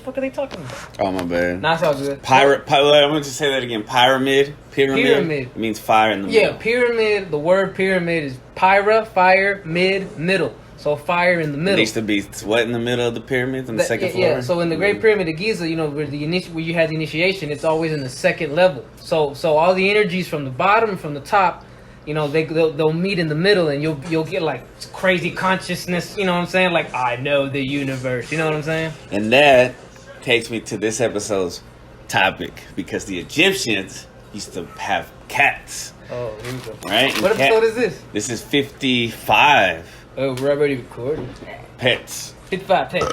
the fuck are they talking about? Oh, my bad. Nah, it's all good. I'm going to say that again. Pyramid. It means fire in the middle. Yeah, pyramid. The word pyramid is pyra, fire, mid, middle. So fire in the middle. It needs to be what in the middle of the pyramids on the second floor? Yeah, so in the Great Pyramid of Giza, you know, where you had the initiation, it's always in the second level. So all the energies from the bottom, from the top, you know, they'll meet in the middle, and you'll get like crazy consciousness. You know what I'm saying? Like, I know the universe. You know what I'm saying? And that takes me to this episode's topic, because the Egyptians used to have cats. Oh, here we go. Right? What episode is this? This is 55. Oh, we're already recording. Pets. 55 pets.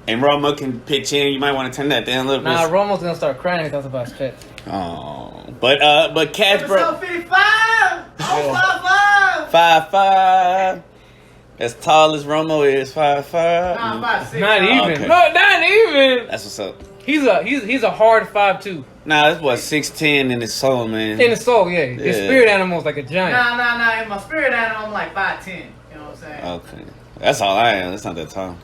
And Romo can pitch in. You might want to turn that down a little bit. Nah, Romo's gonna start crying if he talks about his pets. Oh, but cats, bro. Episode 55. Oh, 5'5". As tall as Romo is, 5'5". Nah, 5'6". Not even. Okay. No, not even. That's what's up. He's a hard 5'2". Nah, this was 6'10" in his soul, man. In his soul, yeah. His spirit animal is like a giant. Nah. In my spirit animal, I'm like 5'10". You know what I'm saying? Okay. That's all I am. That's not that tall.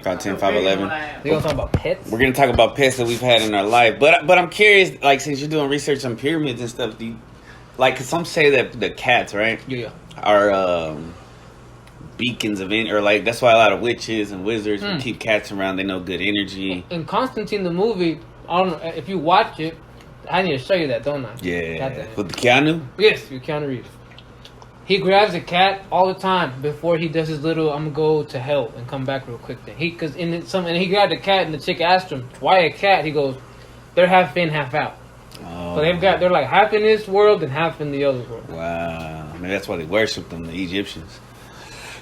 5'10", 5'11". We gonna talk about pets? We're gonna talk about pets that we've had in our life. But I'm curious, like, since you're doing research on pyramids and stuff, cause some say that the cats, right? Yeah. Are beacons of or like that's why a lot of witches and wizards will keep cats around. They know good energy. In Constantine the movie, I don't know if you watch it. I need to show you that, don't I? Yeah. With the Keanu? Yes, with Keanu Reeves. He grabs a cat all the time before he does his little "I'm gonna go to hell and come back real quick" thing. And he grabbed the cat, and the chick asked him, "Why a cat?" He goes, "They're half in, half out." Oh. So they're like half in this world and half in the other world. Wow. Maybe that's why they worship them, the Egyptians.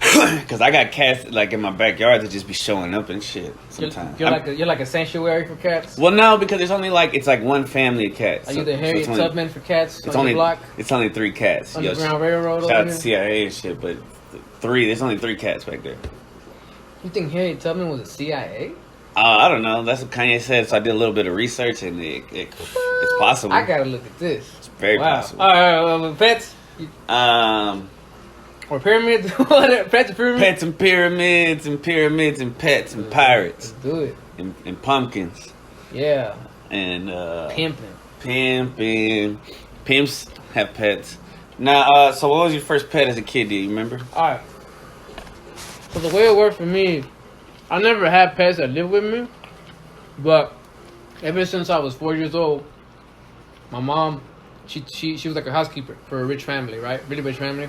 Because I got cats like in my backyard that just be showing up and shit sometimes. You're like a sanctuary for cats. Well, no, because there's only it's one family of cats. Are you the Harriet Tubman for cats on the block? It's only 3 cats. Underground Railroad. Shout out to CIA and shit, but there's only 3 cats back there. You think Harriet Tubman was a CIA? I don't know. That's what Kanye said. So I did a little bit of research, and it's possible. I gotta look at this. It's very possible. All right, pets. Or pyramids. Pets and pyramids. Pets and pyramids and pets and pirates. Let's do it. And pumpkins. Yeah. And pimping. Pimps have pets. Now, so what was your first pet as a kid? Do you remember? All right. So the way it worked for me, I never had pets that lived with me, but ever since I was 4 years old, my mom, she was like a housekeeper for a rich family, right? Really rich family.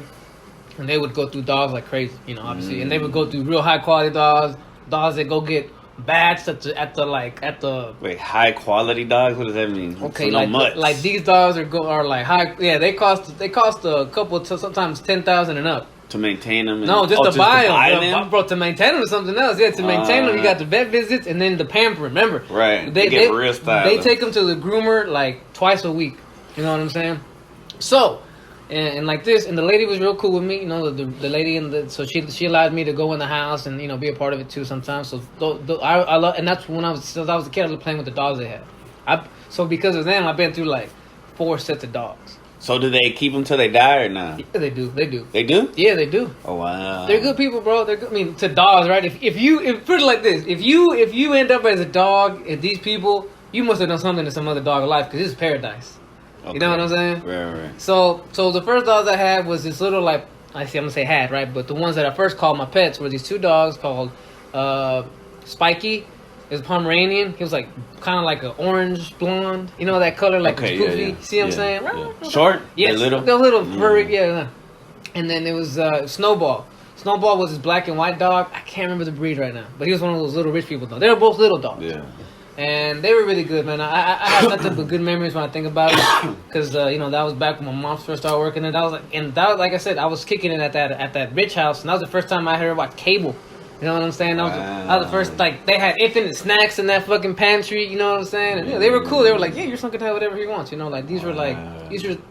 And they would go through dogs like crazy, you know, obviously. And they would go through real high quality dogs that go get bats at the Wait, high quality dogs? What does that mean? Okay, so like these dogs are like high. Yeah, they cost a couple, sometimes 10,000 and up to maintain them. No, just to buy them, bro. To maintain them is something else. Yeah, to maintain them, you got the vet visits and then the pampering. Remember, right? They get real style. They take them to the groomer like twice a week. You know what I'm saying? So. And like this, and the lady was real cool with me, you know. The lady so she allowed me to go in the house and be a part of it too sometimes. So I love, and that's when I was a kid. I was playing with the dogs they had. So because of them, I've been through like 4 sets of dogs. So do they keep them till they die or not? Yeah, they do. They do. They do? Yeah, they do. Oh wow. They're good people, bro. They're good. I mean, to dogs, right? If put it like this, if you end up as a dog and these people, you must have done something to some other dog life because this is paradise. Okay. You know what I'm saying? Right. So the first dogs I had was this little I'm gonna say had, right? But the ones that I first called my pets were these 2 dogs called Spiky. Is Pomeranian. He was like kind of like an orange blonde. You know that color, like poofy. Yeah. See what I'm saying? Yeah. Short? Yeah, little. The little furry. Yeah. And then it was Snowball. Snowball was this black and white dog. I can't remember the breed right now, but he was one of those little rich people though. They were both little dogs. Yeah. And they were really good, man. I have nothing but good memories when I think about it, because that was back when my mom first started working, and that was like I said, I was kicking it at that rich house, and that was the first time I heard about cable. You know what I'm saying? That was the first, like, they had infinite snacks in that fucking pantry. You know what I'm saying? And they were cool. They were like, yeah, your son can have whatever he wants. You know, like these were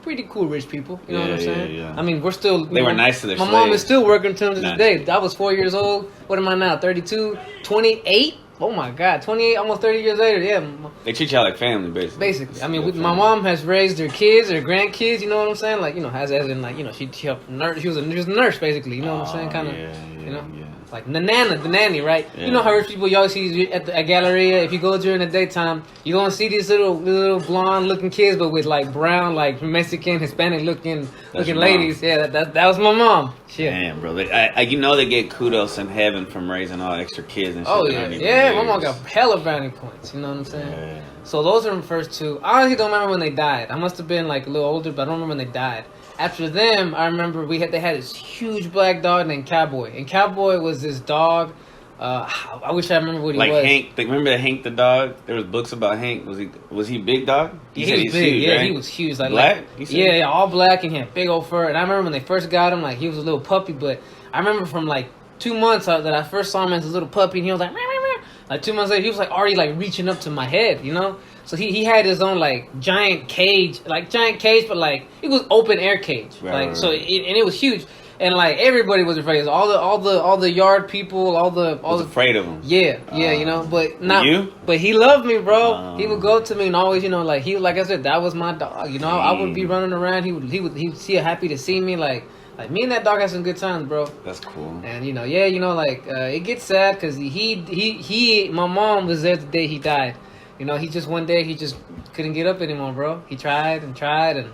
pretty cool rich people. You know what I'm saying? Yeah. I mean, we're still. They were nice to their My slaves. mom is still working to this day. I was 4 years old. What am I now? 32, 28. Oh my God, 28, almost 30 years later, yeah. They treat y'all like family, basically. Basically. I mean, my mom has raised her kids, her grandkids, you know what I'm saying? Like, as in, like, she helped nurse. She was a nurse, basically, you know what I'm saying? Kind of, Yeah. like the nanny, right? Yeah. You know how rich people you always see at the Galleria. If you go during the daytime, you gonna see these little blonde looking kids, but with like brown, like Mexican, Hispanic looking your ladies. mom. Yeah, that was my mom. Shit. Damn, bro. You know they get kudos in heaven from raising all extra kids and shit. Oh that yeah, aren't even yeah. My theirs. mom got hella brownie points. You know what I'm saying? Yeah. So those are the first two. I honestly don't remember when they died. I must have been like a little older, but I don't remember when they died. After them, I remember they had this huge black dog named Cowboy, and Cowboy was this dog. I wish I remember what he like was. Hank, remember Hank the dog? There was books about Hank. Was he big dog? Yeah, he was big. Huge, Yeah, right? he was huge. Like black? Yeah, all black, and he had big old fur. And I remember when they first got him, like he was a little puppy. But I remember from like 2 months that I first saw him as a little puppy, and he was like, meow, meow, meow. Like 2 months later, he was like already like reaching up to my head, you know. So he had his own like giant cage, but like it was open air cage, Right. So it was huge, and like everybody was afraid. All the yard people, was afraid of him. Yeah, you know, but not you. But he loved me, bro. He would go up to me and always, you know, like like I said, that was my dog. You know, I would be running around. He would see happy to see me, like me and that dog had some good times, bro. That's cool. And it gets sad because my mom was there the day he died. You know, one day he just couldn't get up anymore, bro. He tried, and you know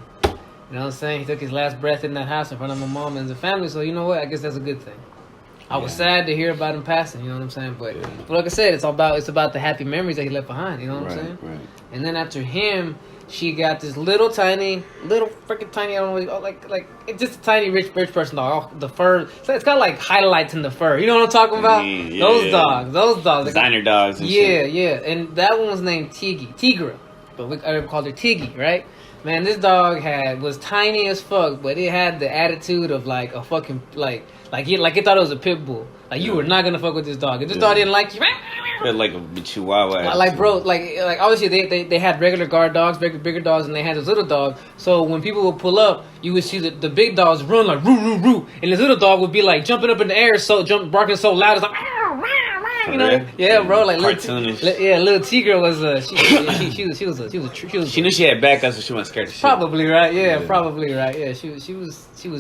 what I'm saying? He took his last breath in that house in front of my mom and the family. So you know what? I guess that's a good thing. I was sad to hear about him passing. You know what I'm saying? But like I said, it's about the happy memories that he left behind. You know what I'm saying? Right. And then after him, she got this little freaking tiny. I don't know, like it's just a tiny rich person dog. The fur, it's got like highlights in the fur. You know what I'm talking about? Those dogs, designer dogs. And shit. Yeah. And that one was named Tigra, but I called her Tiggy, right? Man, this dog was tiny as fuck, but it had the attitude of like a fucking like it thought it was a pit bull. Like you were not gonna fuck with this dog. If this dog didn't like you, like a chihuahua. like bro, like obviously they had regular guard dogs, bigger dogs, and they had this little dog. So when people would pull up, you would see the big dogs run like roo roo roo, and this little dog would be like jumping up in the air, barking so loud, it's like. You know, yeah, bro. Like cartoonish. Little Tigra was She knew she had backup, so she wasn't scared of shit. Probably right. Yeah, probably right. Yeah, she was cute,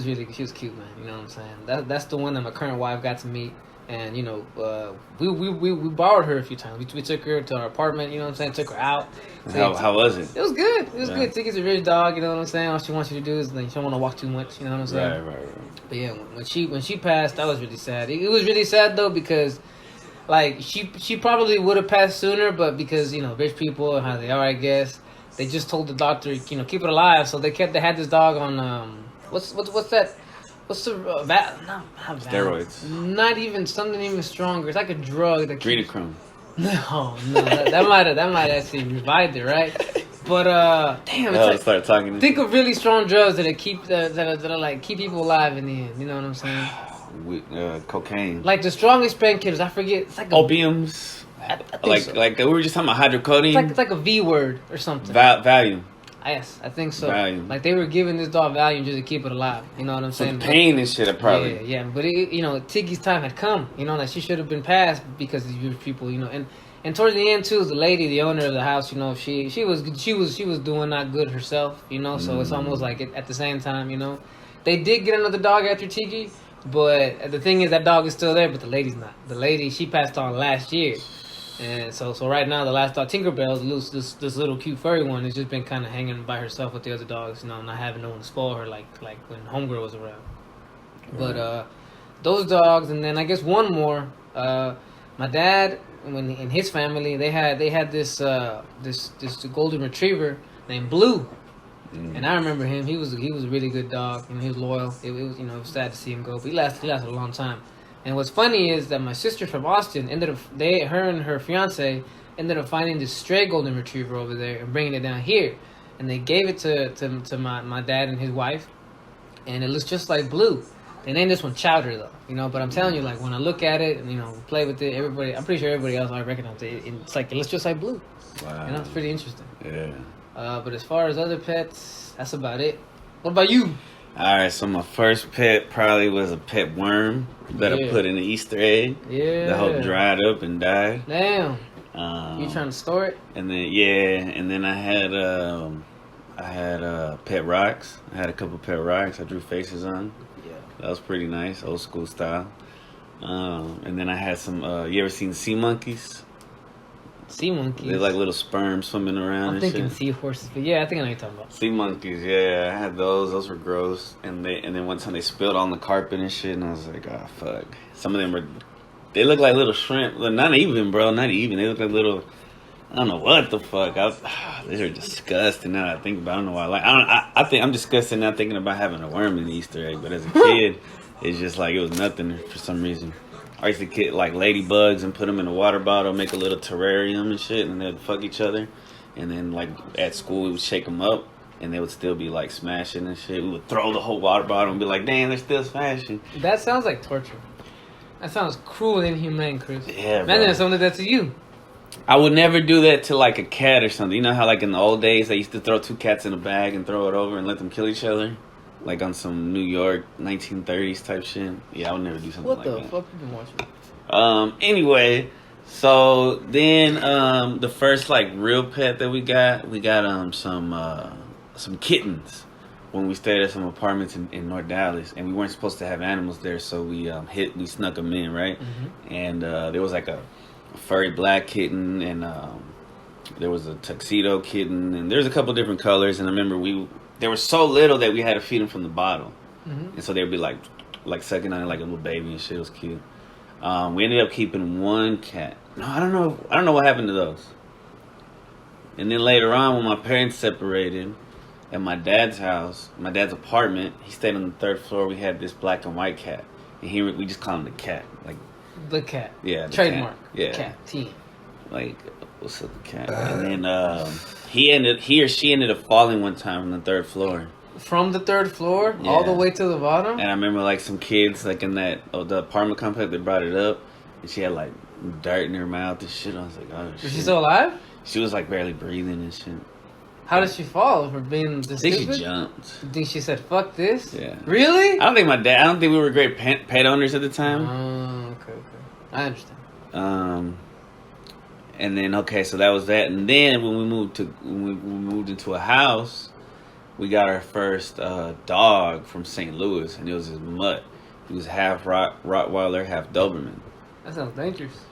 man. You know what I'm saying? That's the one that my current wife got to meet, and you know, we borrowed her a few times. We took her to our apartment. You know what I'm saying? Took her out. How was it? It was good. It was good. Tiggy's a rich dog. You know what I'm saying? All she wants you to do is like she don't want to walk too much. You know what I'm saying? Right. But yeah, when she passed, that was really sad. It was really sad though because. Like she probably would have passed sooner, but because you know rich people and how they are, I guess they just told the doctor, you know, keep it alive. So they had this dog on what's that? What's the not steroids? Not even something even stronger. It's like a drug that Adrenochrome. No, that might actually revived it, right? But damn, it's start talking. Think of really strong drugs that keep that are like keep people alive in the end. You know what I'm saying? With cocaine. Like the strongest painkillers, I forget. It's like opiums. I think so. Like we were just talking about hydrocodone. It's like a V word or something. Valium. Yes, I think so. Valium. Like they were giving this dog Valium just to keep it alive. You know what I'm saying? Pain and shit, probably. Yeah. But you know, Tiggy's time had come. You know, like she should have been passed because of these people. You know, and towards the end too, the lady, the owner of the house, you know, she was doing not good herself. You know, so it's almost like at the same time, you know, they did get another dog after Tiggy. But the thing is, that dog is still there, but the lady's not. The lady, she passed on last year, and so right now the last dog, Tinkerbell's loose. This little cute furry one has just been kind of hanging by herself with the other dogs. You know, not having no one to spoil her like when Homegirl was around. But those dogs, and then I guess one more. My dad, in his family, they had this golden retriever named Blue. And I remember him. He was a really good dog. You know, he was loyal. It was it was sad to see him go, but he lasted a long time. And what's funny is that my sister from Austin her and her fiance ended up finding this stray golden retriever over there and bringing it down here, and they gave it to my dad and his wife, and it looks just like Blue. They named this one Chowder though, you know. But I'm telling you, like when I look at it and play with it, I'm pretty sure everybody else I recognize it. It's like it looks just like Blue. Wow. You know, it's pretty interesting. Yeah. But as far as other pets, that's about it. What about you? Alright, so my first pet probably was a pet worm that I put in an Easter egg. Yeah. That whole dried up and died. Damn. You trying to store it? And then I had pet rocks. I had a couple pet rocks I drew faces on. Yeah. That was pretty nice, old school style. And then I had some. You ever seen sea monkeys? Sea monkeys. They're like little sperms swimming around. I'm and thinking shit. seahorses, but yeah, I think I know what you're talking about. Sea monkeys, yeah, I had those. Those were gross. And then one time they spilled on the carpet and shit, and I was like, oh fuck. Some of them were. They look like little shrimp. Well, not even, bro. Not even. They look like little. I don't know what the fuck. These are disgusting now that I think about it. I don't know why. Like I think I'm disgusted now thinking about having a worm in the Easter egg. But as a kid, it's just like it was nothing for some reason. I used to get like ladybugs and put them in a water bottle, make a little terrarium and shit, and they'd fuck each other. And then like at school, we would shake them up, and they would still be like smashing and shit. We would throw the whole water bottle and be like, "Damn, they're still smashing." That sounds like torture. That sounds cruel and inhumane, Chris. Yeah, bro. Imagine if someone did that to you. I would never do that to like a cat or something. You know how like in the old days they used to throw two cats in a bag and throw it over and let them kill each other, like on some New York 1930s type shit. Yeah, I would never do something What like the that. fuck you been watching? Anyway, so then the first like real pet that we got some kittens when we stayed at some apartments in North Dallas, and we weren't supposed to have animals there, so we snuck them in, right? Mm-hmm. And there was like a furry black kitten, and there was a tuxedo kitten, and there's a couple different colors. And I remember they were so little that we had to feed them from the bottle, and so they'd be like sucking on it like a little baby and shit. It was cute. We ended up keeping one cat. No, I don't know what happened to those. And then later on, when my parents separated, at my dad's house, my dad's apartment, he stayed on the third floor. We had this black and white cat, and we just call him the cat, like the cat. yeah, the Trademark. cat. Yeah, Cat. T. like what's up, the cat? And then he or she ended up falling one time from the third floor. From the third floor all the way to the bottom. And I remember like some kids like in the apartment complex, they brought it up, and she had like dirt in her mouth and shit. I was like, oh shit. Is she still alive? She was like barely breathing and shit. How did she fall? For being this I think stupid? she jumped. You think she said, fuck this? Yeah. Really? I don't think we were great pet owners at the time. Okay. I understand. And then so that was that. And then when we moved into a house, we got our first dog from St. Louis, and it was his mutt. He was half Rottweiler, half Doberman. That sounds dangerous.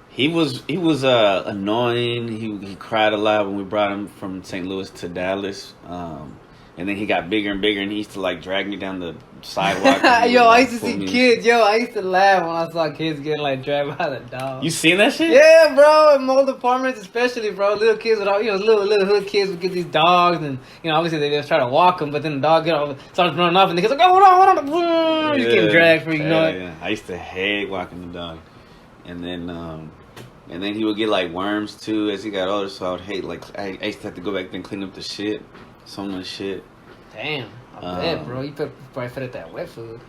He was annoying. He cried a lot when we brought him from St. Louis to Dallas. And then he got bigger and bigger, and he used to like drag me down the sidewalk. Yo, I used to see kids. Yo, I used to laugh when I saw kids getting like dragged by the dog. You seen that shit? Yeah, bro. In old apartments, especially, bro. Little kids would, little hood kids would get these dogs, and obviously they just try to walk them, but then the dog starts running off, and the kids like, oh, hold on, just getting dragged for Yeah. I used to hate walking the dog, and then he would get like worms too as he got older. So I would hate I used to have to go back there and clean up the shit. So much shit. Damn, I bet, bro. You probably fed it that wet food.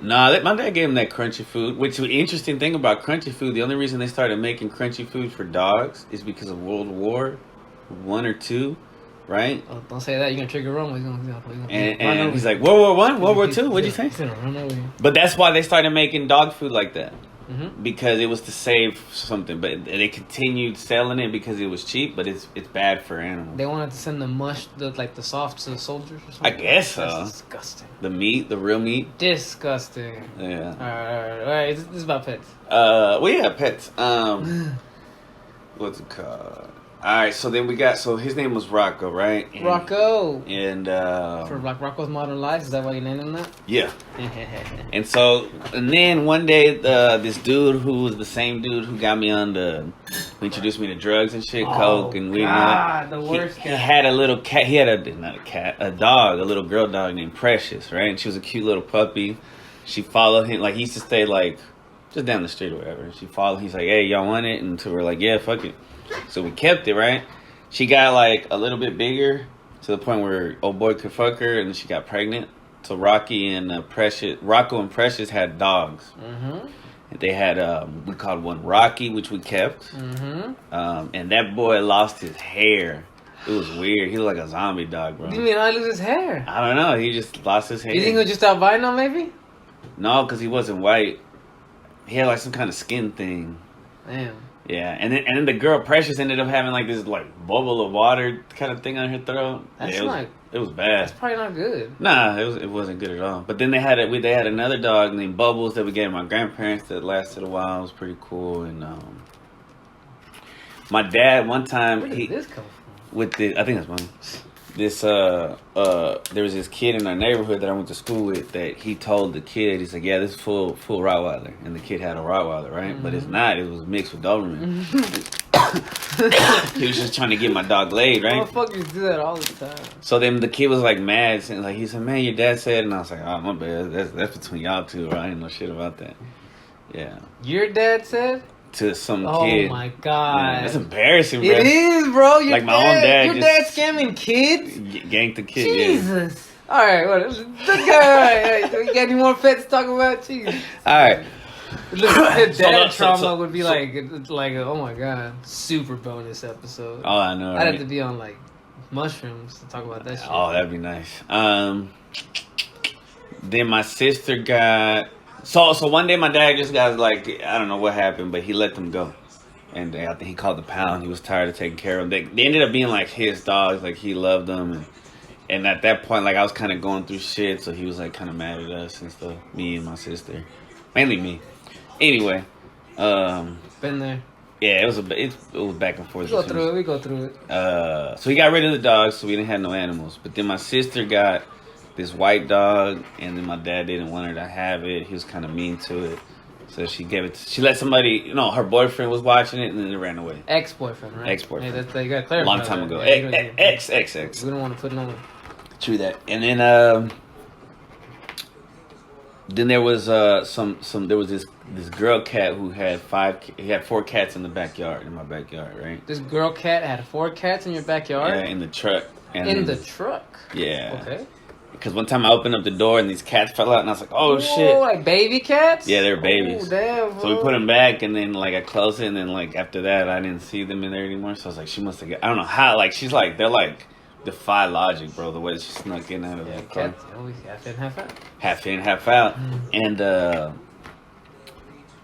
Nah, my dad gave him that crunchy food. Which the interesting thing about crunchy food, the only reason they started making crunchy food for dogs is because of World War I or II, right? Oh, don't say that. You're gonna trigger Rome. And he's like, World War I, World War II. What'd you say? He's gonna run over you. But that's why they started making dog food like that. Mm-hmm. Because it was to save something, but they continued selling it because it was cheap, but it's bad for animals. They wanted to send the mush, the soft to the soldiers or something? I guess so. That's disgusting. The real meat. Disgusting. Yeah. All right. This is about pets. We have pets. What's it called? All right, so then his name was Rocco, right? Rocco. And for like Rocco's Modern Life, is that why you named him that? Yeah. And then one day, this dude who was the same dude who got me who introduced me to drugs and shit, coke and weed. God, the worst He cat. had a little cat. He had a dog, a little girl dog named Precious, right? And she was a cute little puppy. She followed him, like he used to stay like just down the street or whatever. She followed. He's like, "Hey, y'all want it?" And so we're like, "Yeah, fuck it." So we kept it, right? She got like a little bit bigger to the point where old boy could fuck her, and then she got pregnant. So Rocco and Precious had dogs. Mm-hmm. They had we called one Rocky, which we kept. Mm-hmm. And that boy lost his hair. It was weird. He looked like a zombie dog, bro. What do you mean I lose his hair? I don't know. He just lost his hair. You think he'll just albino maybe? No, because he wasn't white. He had like some kind of skin thing. Damn. Yeah, and then the girl Precious ended up having like this like bubble of water kind of thing on her throat. That's yeah, it was bad. That's probably not good. Nah, it wasn't good at all. But then they had another dog named Bubbles that we gave my grandparents that lasted a while. It was pretty cool. And my dad one time Where did this come from? I think that's mine. This there was this kid in our neighborhood that I went to school with that he told the kid, he's like, yeah, this is full Rottweiler, and the kid had a Rottweiler, right? Mm-hmm. But it's not. It was mixed with Doberman. Mm-hmm. He was just trying to get my dog laid, right? Motherfuckers do that all the time. So then the kid was like mad, and like he said, man, your dad said, and I was like, oh my bad, that's between y'all two, right? I didn't know shit about that. Yeah. Your dad said? To some kid. Oh my god, man, that's embarrassing, bro. It is, bro. Like my own dad. Your dad scamming kids. Ganked the kid. Jesus. Yeah. All right, what? All right. You got any more pets to talk about? Jeez. All right. Look, dad trauma would be like, oh my god, super bonus episode. Oh, I know. I'd have to be on like mushrooms to talk about that shit. Oh, that'd be nice. Then my sister got. So one day my dad just got like, I don't know what happened, but he let them go. And I think he called the pound. He was tired of taking care of them. They ended up being like his dogs. Like he loved them. And at that point, like I was kind of going through shit. So he was like kind of mad at us and stuff. Me and my sister. Mainly me. Anyway. Been there. Yeah, it was back and forth. We go through it. So he got rid of the dogs, so we didn't have no animals. But then my sister got this white dog, and then my dad didn't want her to have it. He was kind of mean to it, so she gave it. She let somebody, her boyfriend was watching it, and then it ran away. Ex-boyfriend, right? Ex-boyfriend. Yeah, you got to clarify. Long time ago. Yeah, Ex. We don't want to put no. True that. And then there was there was this girl cat who had 4 cats in my backyard, right? This girl cat had 4 cats in your backyard? Yeah, in the truck. The truck? Yeah. Okay. Because one time I opened up the door and these cats fell out, and I was like, "Oh shit!" Like baby cats? Yeah, they're babies. Oh, damn, bro. So we put them back, and then like I closed it, and then like after that, I didn't see them in there anymore. So I was like, "She must have I don't know how." Like they're like defy logic, bro. The way she snuck in out of the car. Cats always half in, half out. Half in, half out, and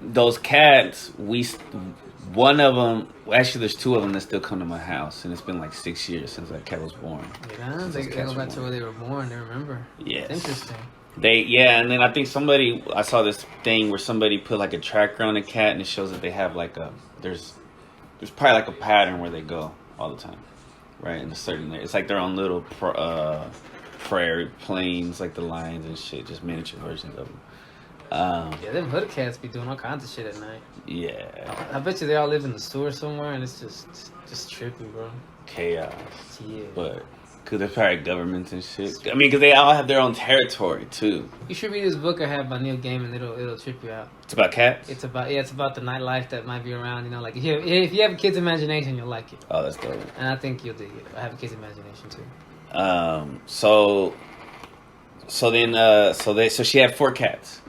those cats, one of them. Actually, there's 2 of them that still come to my house, and it's been like 6 years since that cat was born. Yeah, they go back to where they were born. They remember. Yes. Interesting. And then I think I saw this thing where somebody put like a tracker on a cat, and it shows that they have like there's probably like a pattern where they go all the time, right? In a certain area. It's like their own little prairie plains, like the lions and shit, just miniature versions of them. Yeah, them hood cats be doing all kinds of shit at night. Yeah. I bet you they all live in the sewer somewhere, and it's just trippy, bro. Chaos. Yeah. But because they're probably governments and shit. I mean, because they all have their own territory too. You should read this book I have by Neil Gaiman. It'll trip you out. It's about cats. It's about the nightlife that might be around. Like if you have a kid's imagination, you'll like it. Oh, that's dope. And I think you'll dig it. I have a kid's imagination too. So she had 4 cats.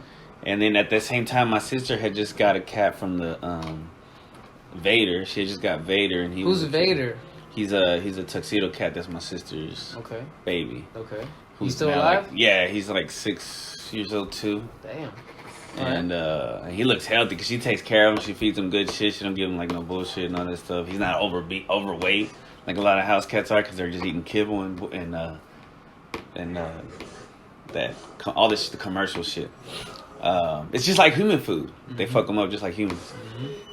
And then at the same time, my sister had just got a cat from the Vader. She had just got Vader, and Who's Vader? He's a tuxedo cat. That's my sister's baby. Okay. Who's He's still Like, alive? yeah, he's like 6 years old too. Damn. And he looks healthy because she takes care of him. She feeds him good shit. She don't give him like no bullshit and all that stuff. He's not overweight like a lot of house cats are because they're just eating kibble and that all this the commercial shit. It's just like human food. They fuck them up just like humans.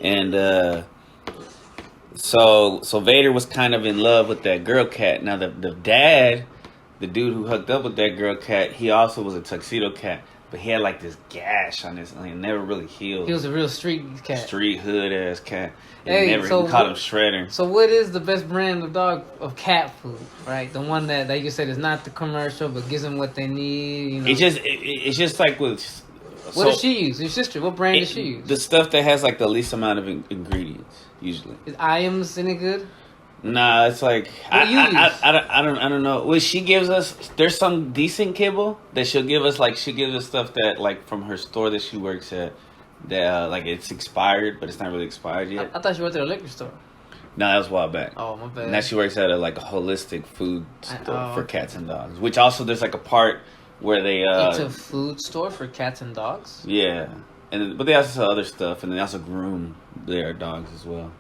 And so Vader was kind of in love with that girl cat. Now the dad, the dude who hooked up with that girl cat, he also was a tuxedo cat, but he had like this gash on his, and it never really healed. He was a real street cat. Street hood ass cat. Hey, we called him Shredder. So what is the best brand of cat food, right? The one that you said is not the commercial, but gives them what they need. It's just like with. What does she use? Your sister. What brand does she use? The stuff that has like the least amount of ingredients usually. Is Iams any good? Nah, it's like I don't know. Well, she gives us. There's some decent kibble that she'll give us. Like she gives us stuff that like from her store that she works at. That like it's expired, but it's not really expired yet. I thought she worked at a liquor store. No, that was a while back. Oh, my bad. Now she works at a holistic food store for cats and dogs. Which also there's like a part where they it's a food store for cats and dogs? Yeah. but they also sell other stuff, and they also groom their dogs as well.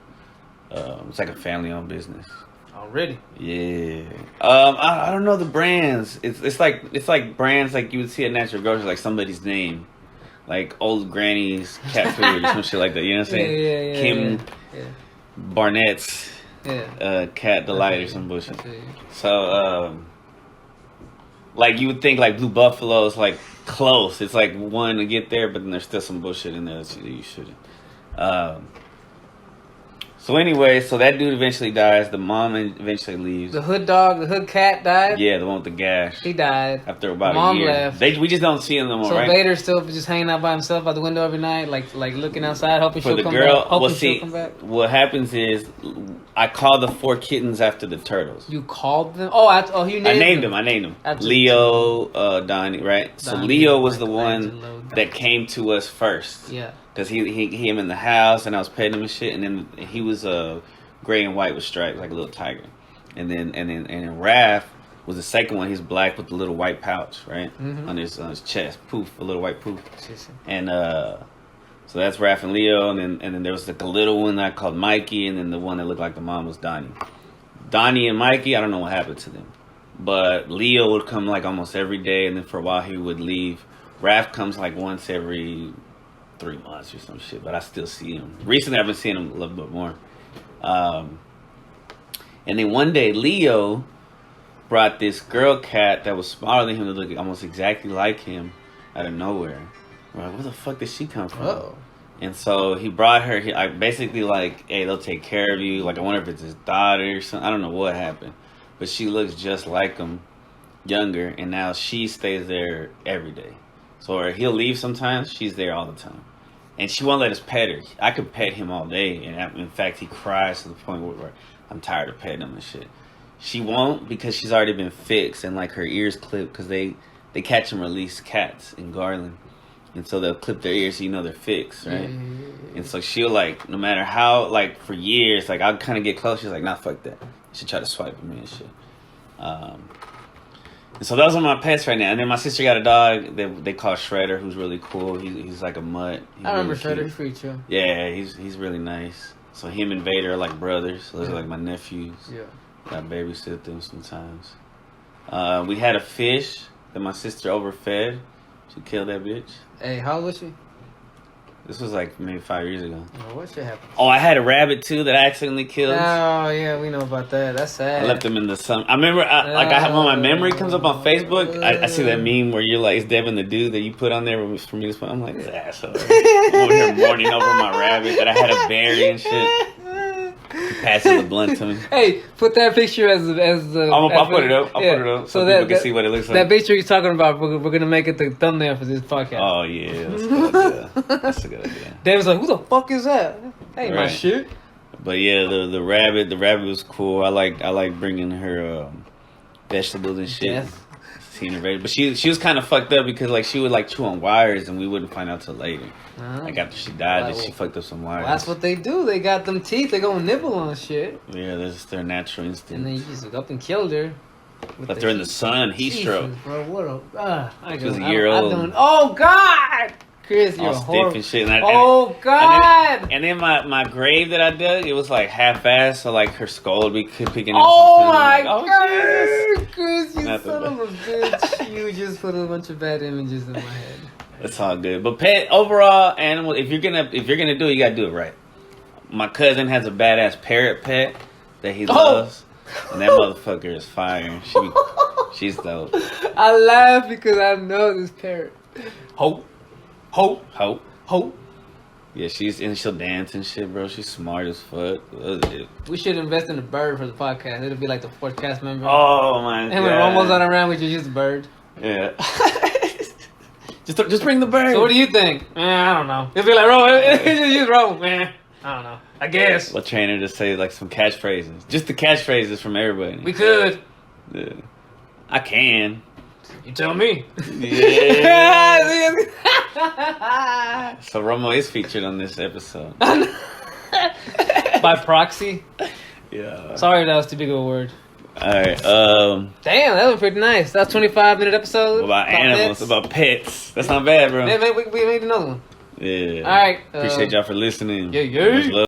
It's like a family-owned business. Already. Yeah. I don't know the brands. It's like brands like you would see at Natural Grocery, like somebody's name, like Old Granny's cat food or some shit like that. You know what I'm saying? Kim Barnett's Cat Delight or some bullshit. So like you would think like Blue Buffalo is like close. It's like one to get there, but then there's still some bullshit in there that you shouldn't. So anyway, so that dude eventually dies. The mom eventually leaves. The hood cat died? Yeah, the one with the gash. He died. After about Mom a year. left. We just don't see him no more, so right? Vader's still just hanging out by himself out the window every night, like looking outside, hoping For she'll the come girl, back. Hoping well, she'll see, come back. what happens is I call the 4 kittens after the turtles. You called them? Oh, you named them. I named them. After Leo, Donnie, right? So Donnie, Leo was the one Michelangelo, that came to us first. Yeah. Because he him in the house, and I was petting him and shit, and then he was gray and white with stripes, like a little tiger. And then Raph was the second one. He's black with the little white pouch, right? Mm-hmm. On his chest. Poof, a little white poof. And so that's Raph and Leo, and then there was like a little one that I called Mikey, and then the one that looked like the mom was Donnie. Donnie and Mikey, I don't know what happened to them. But Leo would come like almost every day, and then for a while he would leave. Raph comes like once every 3 months or some shit, but I still see him. Recently I've been seeing him a little bit more. And then one day Leo brought this girl cat that was smaller than him, that looked almost exactly like him, out of nowhere. We're like, where the fuck did she come from? Oh. And so he brought her. I basically like, hey, they'll take care of you. Like I wonder if it's his daughter or something. I don't know what happened, but she looks just like him, younger, and now she stays there every day. So or he'll leave sometimes. She's there all the time. And she won't let us pet her. I could pet him all day. And in fact, he cries to the point where I'm tired of petting him and shit. She won't because she's already been fixed and like her ears clipped because they catch and release cats in Garland. And so they'll clip their ears so you know they're fixed, right? And so she'll like, no matter how, like for years, like I'll kind of get close. She's like, nah, fuck that. She'll try to swipe at me and shit. And so those are my pets right now. And then my sister got a dog that they call Shredder, who's really cool. He's like a mutt. I remember really Shredder. He's pretty chill. Yeah, he's really nice. So him and Vader are like brothers. Those are like my nephews. Yeah. I babysit them sometimes. We had a fish that my sister overfed. She killed that bitch. Hey, how old was she? This was like maybe 5 years ago. Oh, what shit happened? Oh, I had a rabbit too that I accidentally killed. Oh, yeah, we know about that. That's sad. I left them in the sun. I remember, when my memory comes up on Facebook, I see that meme where you're like, it's Devin the dude that you put on there for me to spend. I'm like, this asshole. I'm over here mourning over my rabbit that I had to bury and shit. He passes the blunt to me. Hey, put that picture as I'll put it up. I'll put it up so people can see what it looks like. That picture you're talking about, we're gonna make it the thumbnail for this podcast. Oh yeah, that's a good idea. That's a good idea. David's like, who the fuck is that? Ain't my shit. But yeah, the rabbit was cool. I like bringing her vegetables and shit. Yes. Seeing her ready. But she was kind of fucked up because like she would like chew on wires and we wouldn't find out till later. Like after she died, that she fucked up some wires. Well, that's what they do. They got them teeth. They gonna nibble on shit. Yeah, that's their natural instinct. And then you just up and killed her. Left her in the sun, heat stroke. Bro, what She was a year old. Oh God, Chris, you're all stiff and shit. Oh God. And then my grave that I dug, it was like half-assed, so like her skull would be picking up. Oh my God, Jesus. Chris, you son of a bitch! You just put a bunch of bad images in my head. It's all good. But pet overall animal, if you're gonna do it, you gotta do it right. My cousin has a badass parrot pet that he loves, and that motherfucker is fire. She's dope. I laugh because I know this parrot. Hope. Yeah, she'll dance and shit, bro. She's smart as fuck. We should invest in a bird for the podcast. It'll be like the fourth cast member. Oh my God. And when Romo's not around, we just use the bird. Yeah. Just bring the bird. So what do you think? I don't know. It'll be like Romo. Just use Romo, man. I don't know. I guess. We'll train her to say like some catchphrases. Just the catchphrases from everybody. We could. Yeah. I can. You tell me. Yeah. So Romo is featured on this episode. By proxy. Yeah. Sorry, that was too big of a word. Alright, damn, that was pretty nice. That was 25-minute episode. About animals, pets. About pets. That's not bad, bro. Man, we made another one. Yeah. All right. Appreciate y'all for listening. Yeah, yeah. Much love.